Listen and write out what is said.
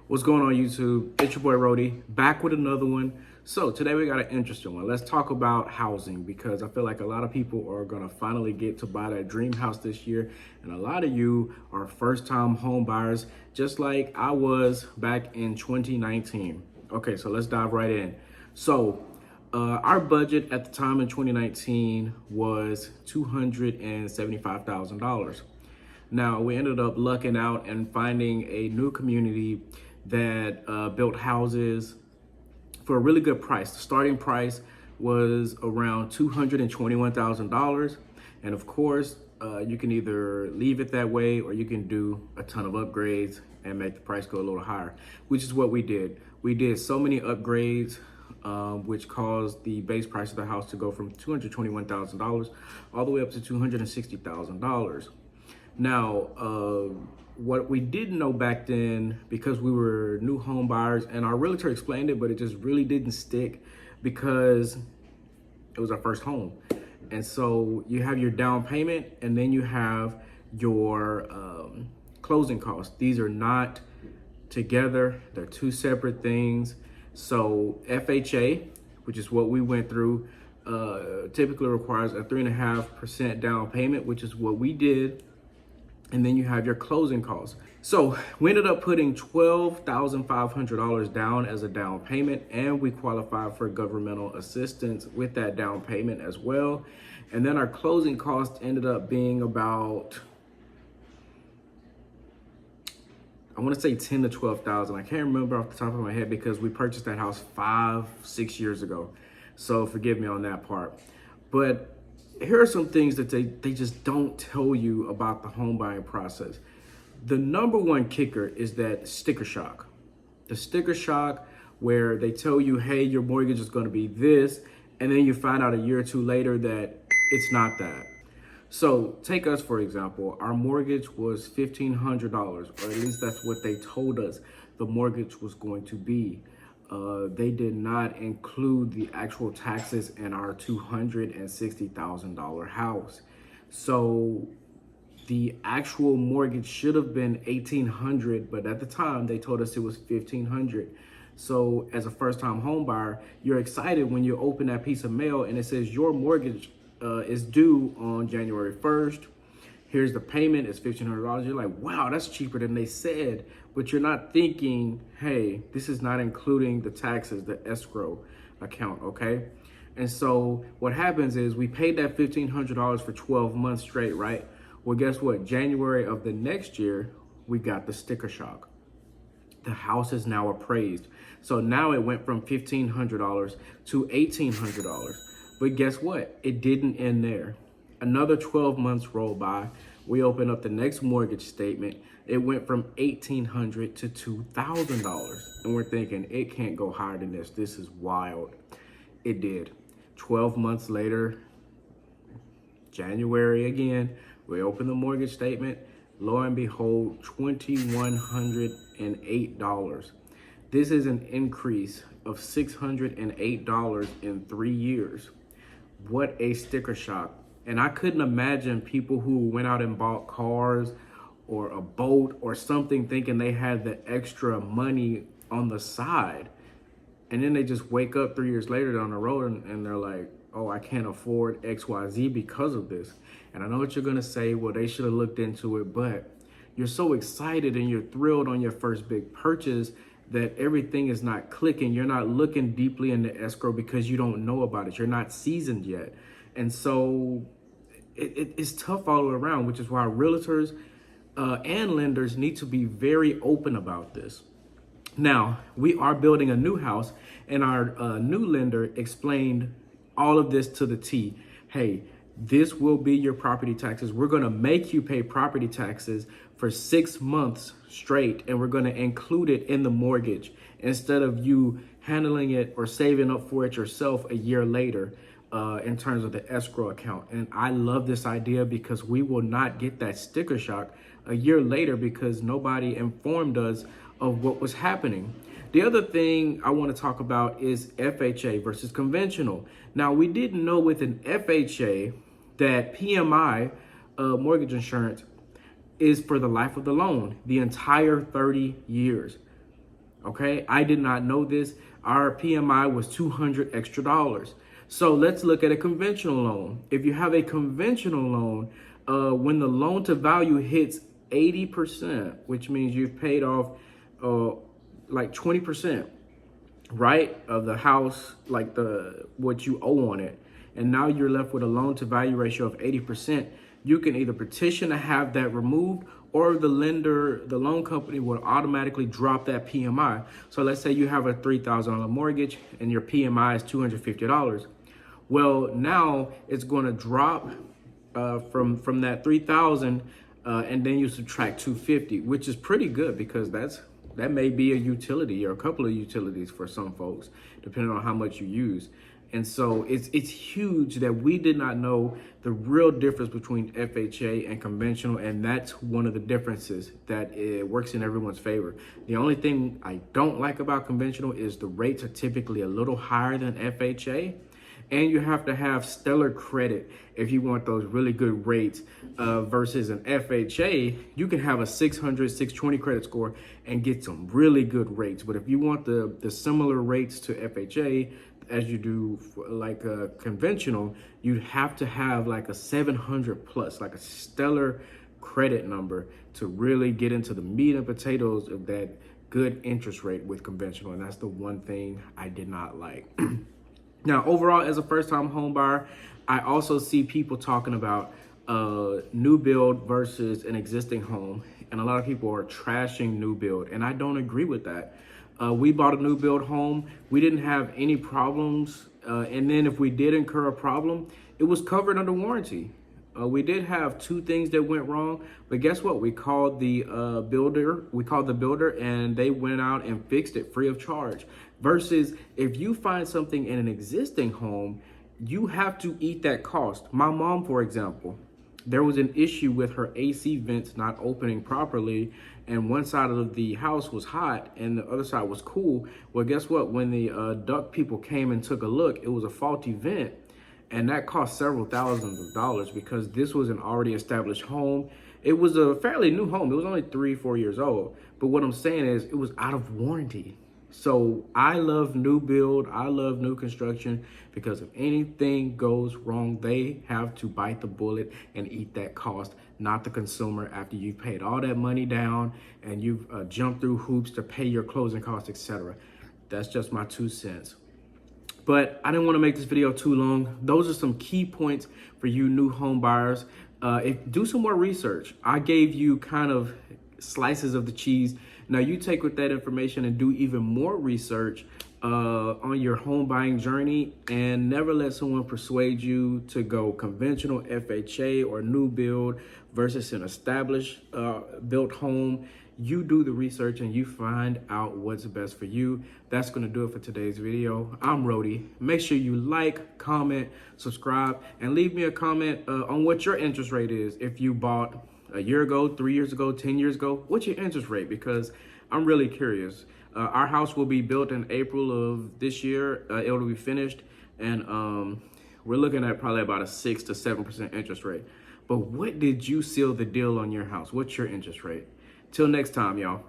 What's going on, YouTube? It's your boy Rody, back with another one. So today we got an interesting one. Let's talk about housing, because I feel like a lot of people are gonna finally get to buy that dream house this year, and a lot of you are first-time home buyers, just like I was back in 2019. Okay, so let's dive right in. So our budget at the time in 2019 was $275,000. Now, we ended up lucking out and finding a new community that built houses for a really good price. The starting price was around $221,000. And of course, you can either leave it that way or you can do a ton of upgrades and make the price go a little higher, which is what we did. We did so many upgrades, which caused the base price of the house to go from $221,000 all the way up to $260,000. Now, what we didn't know back then, because we were new home buyers, and our realtor explained it, but it just really didn't stick because it was our first home. And so you have your down payment and then you have your closing costs. These are not together, they're two separate things. So FHA, which is what we went through, typically requires a 3.5% down payment, which is what we did. And then you have your closing costs. So we ended up putting $12,500 down as a down payment, and we qualified for governmental assistance with that down payment as well. And then our closing costs ended up being about, I want to say 10 to 12,000. I can't remember off the top of my head because we purchased that house 5-6 years ago. So forgive me on that part. But here are some things that they just don't tell you about the home buying process. The number one kicker is that sticker shock. The sticker shock where they tell you, hey, your mortgage is going to be this, and then you find out a year or two later that it's not that. So take us, for example. Our mortgage was $1,500, or at least that's what they told us the mortgage was going to be. They did not include the actual taxes in our $260,000 house. So the actual mortgage should have been $1,800, but at the time they told us it was $1,500. So as a first-time home buyer, you're excited when you open that piece of mail and it says your mortgage is due on January 1st. Here's the payment, it's $1,500. You're like, wow, that's cheaper than they said. But you're not thinking, hey, this is not including the taxes, the escrow account, okay? And so what happens is we paid that $1,500 for 12 months straight, right? Well, guess what? January of the next year, we got the sticker shock. The house is now appraised. So now it went from $1,500 to $1,800. But guess what? It didn't end there. Another 12 months rolled by. We opened up the next mortgage statement. It went from $1,800 to $2,000. And we're thinking, it can't go higher than this. This is wild. It did. 12 months later, January again, we opened the mortgage statement. Lo and behold, $2,108. This is an increase of $608 in 3 years. What a sticker shock. And I couldn't imagine people who went out and bought cars or a boat or something thinking they had the extra money on the side. And then they just wake up 3 years later down the road and they're like, oh, I can't afford XYZ because of this. And I know what you're going to say, well, they should have looked into it. But you're so excited and you're thrilled on your first big purchase that everything is not clicking. You're not looking deeply into escrow because you don't know about it. You're not seasoned yet. And so it's tough all around, which is why realtors and lenders need to be very open about this. Now, we are building a new house, and our new lender explained all of this to the T. Hey, this will be your property taxes. We're going to make you pay property taxes for 6 months straight, and we're going to include it in the mortgage instead of you handling it or saving up for it yourself a year later. In terms of the escrow account. And I love this idea because we will not get that sticker shock a year later because nobody informed us of what was happening. The other thing I want to talk about is FHA versus conventional. Now, we didn't know with an FHA that PMI, mortgage insurance, is for the life of the loan, the entire 30 years. Okay, I did not know this. Our PMI was $200 extra. So let's look at a conventional loan. If you have a conventional loan, when the loan to value hits 80%, which means you've paid off like 20%, right, of the house, like the what you owe on it, and now you're left with a loan to value ratio of 80%, you can either petition to have that removed, or the loan company will automatically drop that PMI. So let's say you have a $3,000 mortgage and your PMI is $250. Well, now it's going to drop from that 3,000, and then you subtract 250, which is pretty good, because that may be a utility or a couple of utilities for some folks, depending on how much you use. And so it's huge that we did not know the real difference between FHA and conventional, and that's one of the differences that it works in everyone's favor. The only thing I don't like about conventional is the rates are typically a little higher than FHA, and you have to have stellar credit if you want those really good rates, versus an FHA. You can have a 600, 620 credit score and get some really good rates. But if you want the similar rates to FHA as you do for like a conventional, you'd have to have like a 700 plus, like a stellar credit number, to really get into the meat and potatoes of that good interest rate with conventional. And that's the one thing I did not like. Now, overall, as a first-time home buyer, I also see people talking about new build versus an existing home. And a lot of people are trashing new build, and I don't agree with that. We bought a new build home. We didn't have any problems. And then if we did incur a problem, it was covered under warranty. We did have two things that went wrong, but guess what? We called the builder, and they went out and fixed it free of charge. Versus if you find something in an existing home, you have to eat that cost. My mom, for example, there was an issue with her AC vents not opening properly, and one side of the house was hot and the other side was cool. Well, guess what? When the duct people came and took a look, it was a faulty vent. And that cost several thousands of dollars, because this was an already established home. It was a fairly new home. It was only 3-4 years old. But what I'm saying is it was out of warranty. So I love new build. I love new construction, because if anything goes wrong, they have to bite the bullet and eat that cost, not the consumer, after you've paid all that money down and you've jumped through hoops to pay your closing costs, etc. That's just my 2 cents. But I didn't want to make this video too long. Those are some key points for you new home buyers. Do some more research. I gave you kind of slices of the cheese. Now you take with that information and do even more research on your home buying journey, and never let someone persuade you to go conventional, FHA, or new build versus an established built home. You do the research and you find out what's best for you. That's gonna do it for today's video. I'm Rody. Make sure you like, comment, subscribe, and leave me a comment on what your interest rate is. If you bought a year ago, 3 years ago, 10 years ago, what's your interest rate? Because I'm really curious. Our house will be built in April of this year. It'll be finished, and we're looking at probably about a 6 to 7% interest rate. But what did you seal the deal on your house? What's your interest rate? Till next time, y'all.